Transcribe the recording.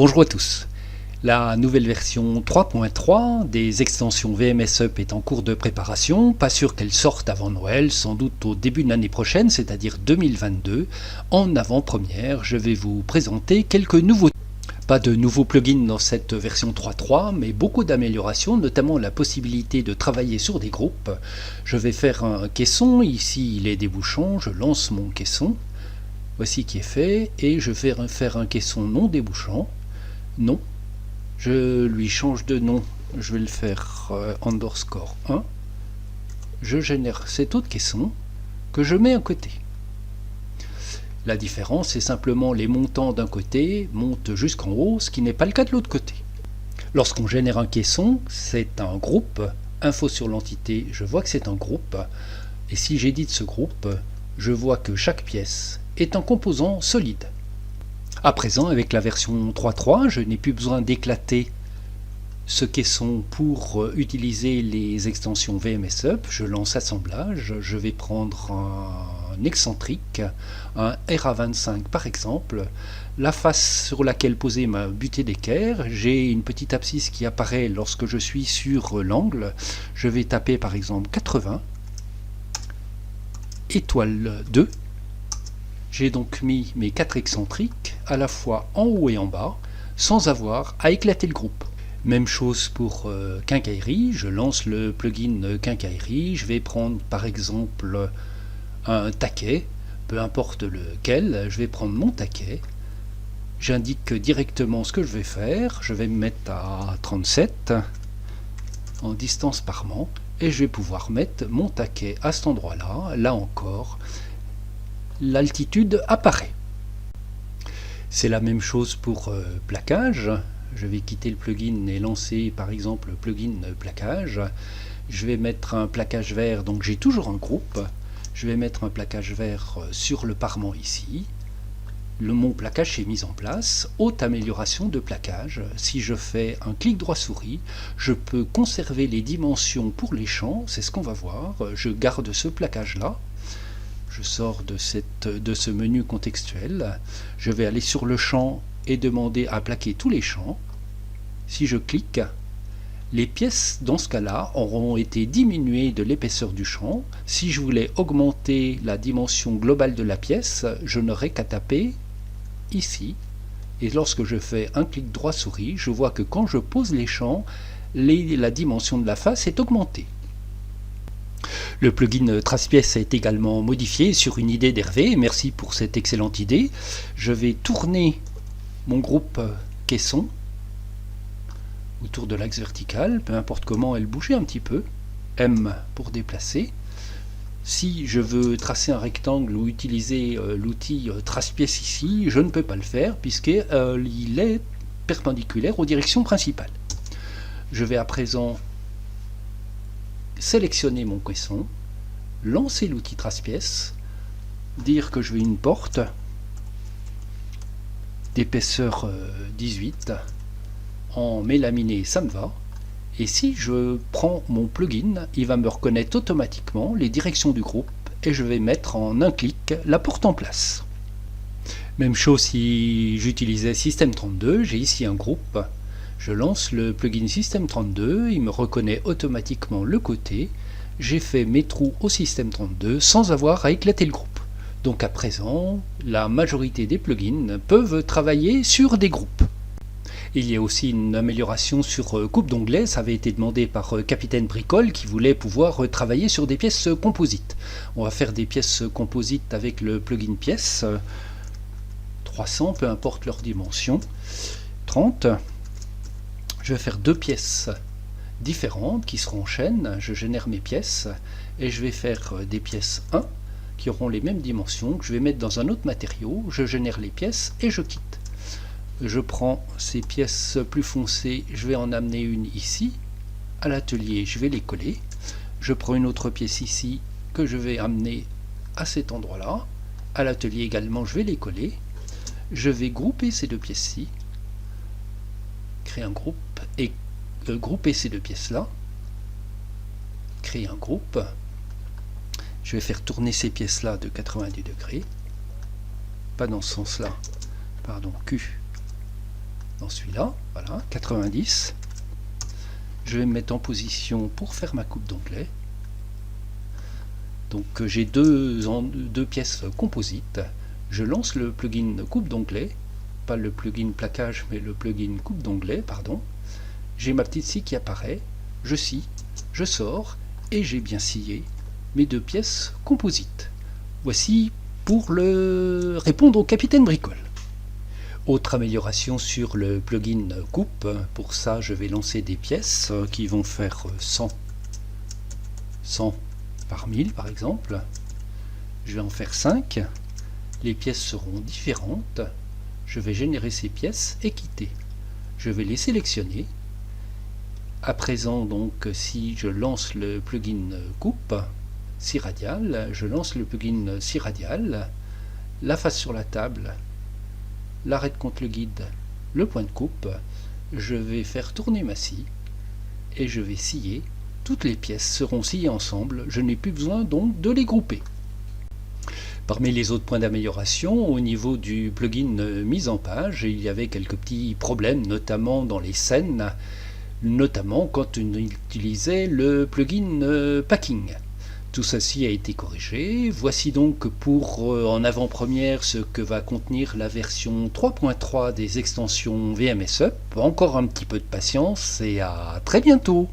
Bonjour à tous. La nouvelle version 3.3 des extensions VMS Up est en cours de préparation. Pas sûr qu'elle sorte avant Noël, sans doute au début de l'année prochaine, c'est-à-dire 2022. En avant-première, je vais vous présenter quelques nouveautés. Pas de nouveaux plugins dans cette version 3.3, mais beaucoup d'améliorations, notamment la possibilité de travailler sur des groupes. Je vais faire un caisson, ici il est débouchant, je lance mon caisson. Voici qui est fait, et je vais faire un caisson non débouchant. Non, je lui change de nom, je vais le faire underscore 1. Je génère cet autre caisson que je mets à côté. La différence, c'est simplement les montants d'un côté montent jusqu'en haut, ce qui n'est pas le cas de l'autre côté. Lorsqu'on génère un caisson, c'est un groupe. Info sur l'entité, je vois que c'est un groupe. Et si j'édite ce groupe, je vois que chaque pièce est un composant solide. À présent, avec la version 3.3, je n'ai plus besoin d'éclater ce caisson pour utiliser les extensions VMS Up. Je lance assemblage, je vais prendre un excentrique, un RA25 par exemple, la face sur laquelle poser ma butée d'équerre. J'ai une petite abscisse qui apparaît lorsque je suis sur l'angle. Je vais taper par exemple 80, étoile 2. J'ai donc mis mes 4 excentriques à la fois en haut et en bas, sans avoir à éclater le groupe. Même chose pour quincaillerie, je lance le plugin quincaillerie, je vais prendre par exemple un taquet, peu importe lequel, je vais prendre mon taquet, j'indique directement ce que je vais faire, je vais me mettre à 37 en distance par mans, et je vais pouvoir mettre mon taquet à cet endroit-là, là encore, l'altitude apparaît. C'est la même chose pour plaquage. Je vais quitter le plugin et lancer par exemple le plugin plaquage. Je vais mettre un plaquage vert, donc j'ai toujours un groupe. Je vais mettre un plaquage vert sur le parement ici. Mon plaquage est mis en place. Haute amélioration de plaquage. Si je fais un clic droit souris, je peux conserver les dimensions pour les champs. C'est ce qu'on va voir. Je garde ce plaquage là. Je sors de ce menu contextuel, je vais aller sur le champ et demander à plaquer tous les champs. Si je clique, les pièces dans ce cas-là auront été diminuées de l'épaisseur du champ. Si je voulais augmenter la dimension globale de la pièce, je n'aurais qu'à taper ici. Et lorsque je fais un clic droit souris, je vois que quand je pose les champs, la dimension de la face est augmentée. Le plugin Trace-Pièces est également modifié sur une idée d'Hervé. Merci pour cette excellente idée. Je vais tourner mon groupe caisson autour de l'axe vertical, peu importe comment elle bougeait un petit peu. M pour déplacer. Si je veux tracer un rectangle ou utiliser l'outil Trace-Pièces ici, je ne peux pas le faire puisqu'il est perpendiculaire aux directions principales. Je vais à présent sélectionner mon caisson, lancer l'outil Trace-Pièces, dire que je veux une porte d'épaisseur 18, en mélaminé ça me va, et si je prends mon plugin, il va me reconnaître automatiquement les directions du groupe et je vais mettre en un clic la porte en place. Même chose si j'utilisais Système 32, j'ai ici un groupe. Je lance le plugin Système 32, il me reconnaît automatiquement le côté. J'ai fait mes trous au Système 32 sans avoir à éclater le groupe. Donc à présent, la majorité des plugins peuvent travailler sur des groupes. Il y a aussi une amélioration sur coupe d'onglet, ça avait été demandé par Capitaine Bricole qui voulait pouvoir travailler sur des pièces composites. On va faire des pièces composites avec le plugin pièces, 300, peu importe leur dimension, 30. Je vais faire deux pièces différentes qui seront en chaîne. Je génère mes pièces et je vais faire des pièces 1 qui auront les mêmes dimensions que je vais mettre dans un autre matériau. Je génère les pièces et je quitte. Je prends ces pièces plus foncées, je vais en amener une ici. À l'atelier, je vais les coller. Je prends une autre pièce ici que je vais amener à cet endroit-là. À l'atelier également, je vais les coller. Je vais grouper ces deux pièces-ci. Créer un groupe et grouper ces deux pièces là, créer un groupe, je vais faire tourner ces pièces là de 90 degrés, pas dans ce sens là, pardon, Q, dans celui-là, voilà, 90. Je vais me mettre en position pour faire ma coupe d'onglet. Donc j'ai deux pièces composites. Je lance le plugin coupe d'onglet, pas le plugin plaquage, mais le plugin coupe d'onglet, pardon. J'ai ma petite scie qui apparaît, je scie, je sors, et j'ai bien scié mes deux pièces composites. Voici pour répondre au capitaine Bricole. Autre amélioration sur le plugin coupe, pour ça je vais lancer des pièces qui vont faire 100 par 1000 par exemple. Je vais en faire 5, les pièces seront différentes, je vais générer ces pièces et quitter. Je vais les sélectionner. À présent donc si je lance le plugin coupe, scie radiale, je lance le plugin scie radiale, la face sur la table, l'arrête contre le guide, le point de coupe, je vais faire tourner ma scie et je vais scier. Toutes les pièces seront sciées ensemble, je n'ai plus besoin donc de les grouper. Parmi les autres points d'amélioration, au niveau du plugin mise en page, il y avait quelques petits problèmes, notamment dans les scènes, notamment quand on utilisait le plugin packing. Tout ceci a été corrigé. Voici donc pour en avant-première ce que va contenir la version 3.3 des extensions VMS Up. Encore un petit peu de patience et à très bientôt.